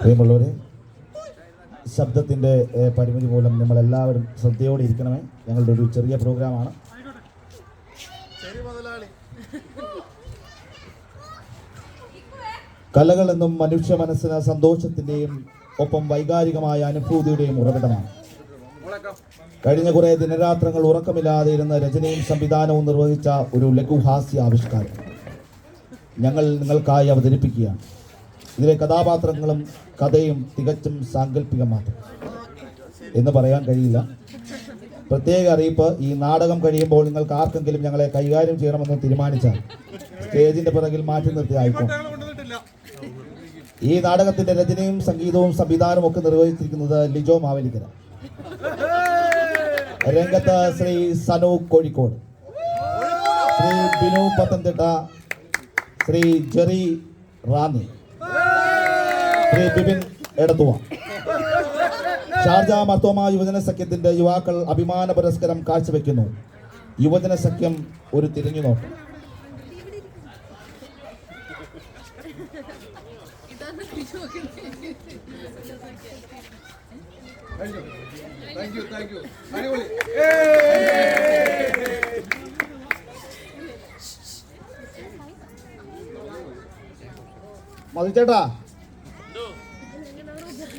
പ്രിയമുള്ളവരെ, ശബ്ദത്തിൻ്റെ പരിമിതി മൂലം നമ്മളെല്ലാവരും ശ്രദ്ധയോടെ ഇരിക്കണമേ. ഞങ്ങളുടെ ഒരു ചെറിയ പ്രോഗ്രാമാണ്. കലകൾ എന്നും മനുഷ്യ മനസ്സിന് സന്തോഷത്തിൻ്റെയും ഒപ്പം വൈകാരികമായ അനുഭൂതിയുടെയും ഉറവിടമാണ്. കഴിഞ്ഞ കുറേ ദിനരാത്രങ്ങൾ ഉറക്കമില്ലാതെ ഇരുന്ന് രചനയും സംവിധാനവും നിർവഹിച്ച ഒരു ലഘുഹാസ്യ ആവിഷ്കാരം ഞങ്ങൾ നിങ്ങൾക്കായി അവതരിപ്പിക്കുകയാണ്. ഇതിലെ കഥാപാത്രങ്ങളും കഥയും തികച്ചും സാങ്കല്പികം മാത്രം എന്ന് പറയാൻ കഴിയില്ല. പ്രത്യേക അറിയിപ്പ്: ഈ നാടകം കഴിയുമ്പോൾ നിങ്ങൾക്ക് ആർക്കെങ്കിലും ഞങ്ങളെ കൈകാര്യം ചെയ്യണമെന്ന് തീരുമാനിച്ചാൽ സ്റ്റേജിന്റെ പിറകിൽ മാറ്റി നിർത്തി ആയിക്കോട്ടെ. ഈ നാടകത്തിന്റെ രചനയും സംഗീതവും സംവിധാനവും ഒക്കെ നിർവഹിച്ചിരിക്കുന്നത് ലിജോ മാവേലിക്കര. രംഗത്ത് ശ്രീ സനു കോഴിക്കോട്, ശ്രീ ബിനു പത്തനംതിട്ട, ശ്രീ ജെറി റാന്നി, ശ്രീ ബിപിൻ എടത്തുവ. ഷാർജ മർത്തോമ യുവജന സഖ്യത്തിന്റെ യുവാക്കൾ അഭിമാന പുരസ്കാരം കാഴ്ചവെക്കുന്നു. യുവജന സഖ്യം ഒരു തിരിഞ്ഞുനോട്ടം.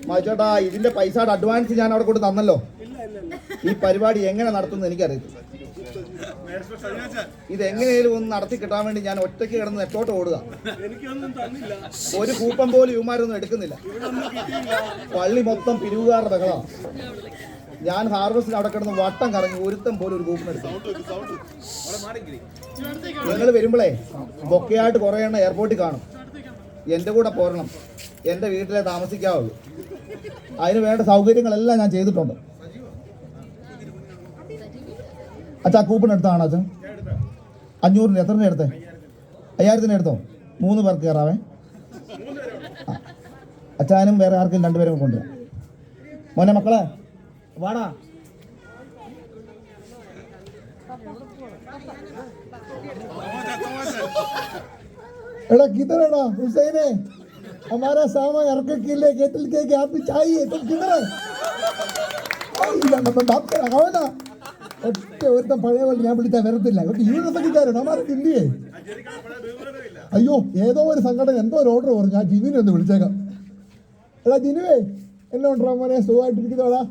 മധുചേട്ടാ, ഇതിന്റെ പൈസയുടെ അഡ്വാൻസ് ഞാൻ അവിടെ കൊണ്ട് തന്നല്ലോ. ഈ പരിപാടി എങ്ങനെ നടത്തുന്നു എനിക്കറിയത്തില്ല. ഇതെങ്ങനെയും ഒന്ന് നടത്തി കിട്ടാൻ വേണ്ടി ഞാൻ ഒറ്റയ്ക്ക് കിടന്ന് നെറ്റോട്ട് ഓടുക. ഒരു കൂപ്പം പോലും ഇവന്മാരൊന്നും എടുക്കുന്നില്ല. പള്ളി മൊത്തം പിരിവുകാരുടെ ബഹളമാണ്. ഞാൻ ഹാർവസ്റ്റിന് അവിടെ കിടന്ന് വട്ടം കറങ്ങി ഒരുത്തം പോലും ഒരു കൂപ്പിന് എടുത്തു. നിങ്ങൾ വരുമ്പോഴേ ബൊക്കെയായിട്ട് കുറേ എണ്ണം എയർപോർട്ടിൽ കാണും. എൻ്റെ കൂടെ പോരണം. എൻ്റെ വീട്ടിലെ താമസിക്കാവുള്ളൂ. അതിന് വേണ്ട സൗകര്യങ്ങളെല്ലാം ഞാൻ ചെയ്തിട്ടുണ്ട്. അച്ഛാ, കൂപ്പൺ എടുത്താണ് അച്ഛൻ? 500-ന് എത്രത്തിന് എടുത്തേ? 5000-ന് എടുത്തോ? 3 പേർക്ക് കയറാവേ. അച്ഛനും വേറെ ആർക്കും 2 പേരും കൊണ്ടുവരാം. മോനെ മക്കളെ വാടാ. एड़ा किधर है ना हुसैन है हमारा सामान रख के लिए केतल के आप भी चाहिए तुम किधर है बाप से लगाओ ना ഒറ്റ ഒരുത്തം പഴയ പോലെ ഞാൻ വിളിച്ചാൽ വരത്തില്ല. യൂണിവേഴ്സിറ്റിക്കാരാണ് അവന്മാരെ ഹിന്ദിയെ. അയ്യോ, ഏതോ ഒരു സംഘടന എന്തോ ഒരു ഓർഡർ പറഞ്ഞു. ആ ജിനുവിനെ ഒന്ന് വിളിച്ചേക്കാം. എടാ ജിനുവേ, എന്നെ ഉണ്ടോ മോനെ? സുഖമായിട്ടിരിക്കുന്നോടാ?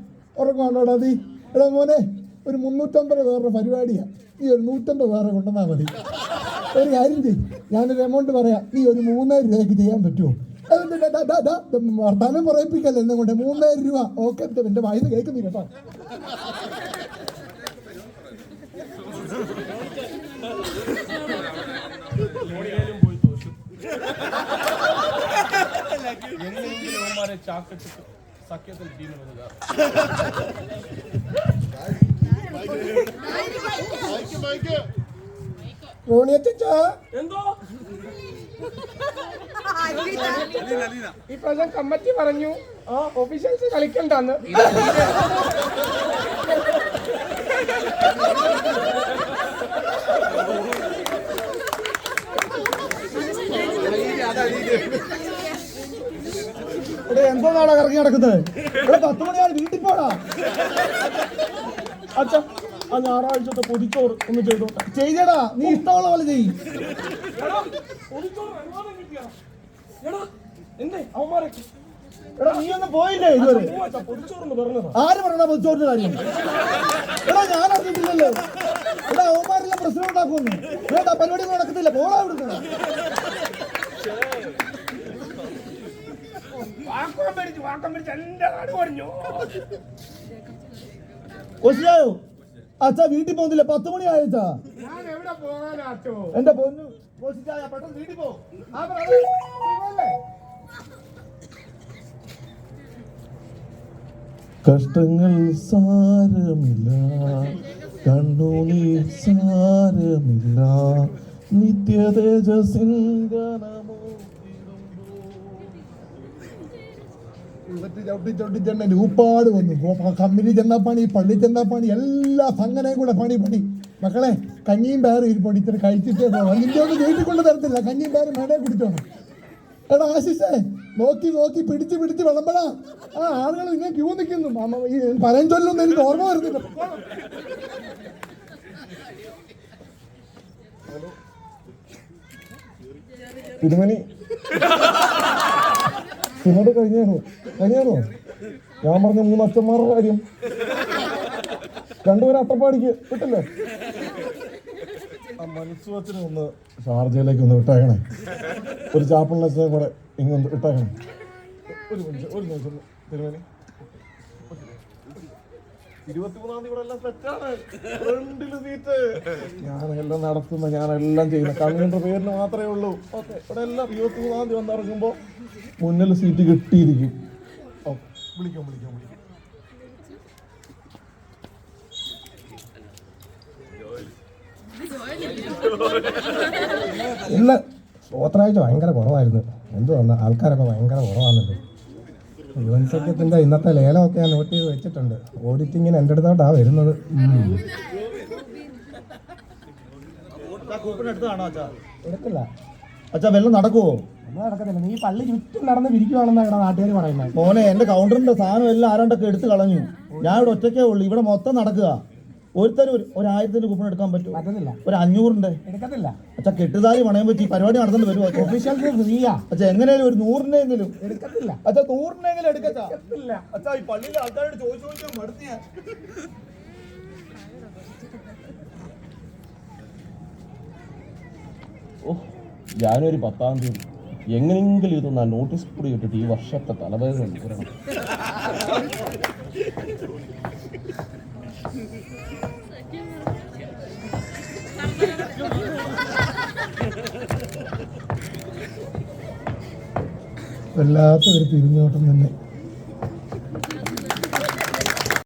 ഉറക്കമുണ്ടോടാ നീ? എടാ മോനെ, ഒരു 350 പേരുടെ പരിപാടിയാണ്. നീ ഒരു 150 പേരെ കൊണ്ടുവന്നാൽ മതി. ഒരു കാര്യം ചെയ്യും, ഞാനൊരു എമൗണ്ട് പറയാം. നീ ഒരു 3000 രൂപയ്ക്ക് ചെയ്യാൻ പറ്റുമോ? വർത്താനം പറയിപ്പിക്കല്ലേ എന്നെ കൊണ്ട്. 3000 രൂപ. ഓക്കെ, എൻ്റെ വായിന്ന് കേൾക്കുന്നില്ല കേട്ടോ. ഇപ്പൊ കമ്മിറ്റി പറഞ്ഞു ഒഫീഷ്യൽസ് കളിക്കണ്ടെന്ന്. എന്തോ നാടാ കറങ്ങി നടക്കുന്നത്? ഇവിടെ 10 മണിയാണ്, വീട്ടിൽ പോടാ. അച്ഛ, ആ ഞായറാഴ്ചത്തെ പൊതിച്ചോറ് ഒന്ന് ചെയ്തോടാ. നീ ഇഷ്ടമുള്ള പോലെ ചെയ്യും. എടാ നീ ഒന്നും പോയില്ലേ ഇതുവരെ? ആര് പറഞ്ഞ പൊതിച്ചോറിന്റെ കാര്യം? എടാ ഞാൻ അറിഞ്ഞിട്ടില്ലല്ലോ. എടാ അവന്മാരെല്ലാം പ്രശ്നം ഉണ്ടാക്കുന്നു. വേണ്ട, പരിപാടി നടക്കത്തില്ല. പോടാ ഇവിടുന്ന്. കൊച്ചിയായോ? അച്ഛാ വീട്ടിൽ പോകുന്നില്ല, 10 മണി ആയച്ചാ. എന്റെ പൊന്നു കൊച്ചിച്ചായ, പെട്ടെന്ന് വീട്ടിൽ പോ. കഷ്ടങ്ങൾ സാരമില്ല, കണ്ണുനീർ സാരമില്ല, നിത്യതേജസിംഗനമോ ൂപ്പാട് വന്നു. കമ്പനി ചെന്നാ പണി, പള്ളി ചെന്നാ പണി, എല്ലാ സംഘനയും കൂടെ പണി. മക്കളെ, കഞ്ഞിയും പേരും ഇരിപ്പോ ഇത്തിരി കഴിച്ചിട്ടേ പോകാം. നിന്റെ ഒന്നും വീട്ടിൽ കൊണ്ട് തരത്തില്ല. കഞ്ഞിയും പേരും മേടേ കുടിച്ചോണം. എടാ ആശിഷേ, നോക്കി പിടിച്ച് വിളമ്പടാ. ആ ആളുകൾ ഇങ്ങനെ ക്യൂ നിൽക്കുന്നു. ഈ പരം ചൊല്ലൊന്നും എനിക്ക് ഓർമ്മ വരുന്നില്ല. തിരുമണി സിനോട് കഴിഞ്ഞാണോ? ഞാൻ പറഞ്ഞ 3 അച്ഛന്മാരുടെ കാര്യം രണ്ടുപേരും അട്ടപ്പാടിക്ക് വിട്ടില്ലേ? ആ മനസ്സുവച്ചനെ ഒന്ന് ഷാർജയിലേക്ക് ഒന്ന് വിട്ടേക്കണേ. ഒരു ചാപ്പിളിനെ കൂടെ ഇങ്ങൊന്ന് ഇട്ടേക്കണം. ഒരു നിമിഷം തിരുമേനി. 23-ാം തീയതി ഇവിടെ എല്ലാം സെറ്റാണ്. ഫ്രണ്ടില് സീറ്റ് ഞാനെല്ലാം നടത്തുന്ന, ഞാനെല്ലാം ചെയ്യുന്ന കണ്ണിന്റെ പേരിന് മാത്രമേ ഉള്ളൂ. ഓക്കെ, ഇവിടെ എല്ലാം 23-ാം തീയതി വന്നിറങ്ങുമ്പോ മുന്നിൽ സീറ്റ് കിട്ടിയിരിക്കും. വിളിക്കാം. ഇല്ല, സ്വത്രാഴ്ച ഭയങ്കര കുറവായിരുന്നു. എന്തു വന്ന ആൾക്കാരൊക്കെ ഭയങ്കര കുറവാണല്ലോ. യുവൻസഖ്യത്തിന്റെ ഇന്നത്തെ ലേലമൊക്കെ ഞാൻ നോട്ട് ചെയ്ത് വെച്ചിട്ടുണ്ട്. ഓഡിറ്റിങ്ങിന് എൻ്റെ അടുത്തോട്ടാണ് വരുന്നത്. എടുക്കില്ല അച്ഛാ, വെള്ളം നടക്കുവോ? ഒന്നും നടക്കത്തില്ല. നീ പള്ളി ചുറ്റും നടന്ന് വിരിക്കുവാണെന്നാണ് നാട്ടുകാർ പറയുന്നത്. മോനെ, എന്റെ കൗണ്ടറിന്റെ സാധനം എല്ലാം ആരാണ്ടൊക്കെ എടുത്ത് കളഞ്ഞു. ഞാൻ ഇവിടെ ഒറ്റയ്ക്കേ ഉള്ളൂ. ഇവിടെ മൊത്തം നടക്കുക. ഒരുത്തരും ഒരു 1000 കൂപ്പൺ എടുക്കാൻ പറ്റും? പറ്റുന്നില്ല. ഒരു 500-ന്റെ എടുക്കത്തില്ല. അച്ഛാ, കെട്ടുതാലി പണയം പറ്റി പരിപാടി നടന്നു വരുമോ? ഒഫീഷ്യൽസ് ഫ്രീയാ. അച്ഛാ, എങ്ങനെയാലും ഒരു 100-നെങ്കിലും എടുക്കത്തില്ല. അച്ഛാ, 100-നെങ്കിലും എടുക്കച്ചാ. അച്ഛാ, ഈ പള്ളിയിലെ ആൾക്കാരോട് ചോദിച്ചു മടുത്തിയാ. ജാനുവരി 10-ാം തീയതി എങ്ങനെയെങ്കിലും ഇതൊന്ന് നോട്ടീസ് കൂടി ഇട്ടിട്ട് ഈ വർഷത്തെ തലവേദന വരണം. വല്ലാത്ത ഒരു തിരിഞ്ഞോട്ടം തന്നെ.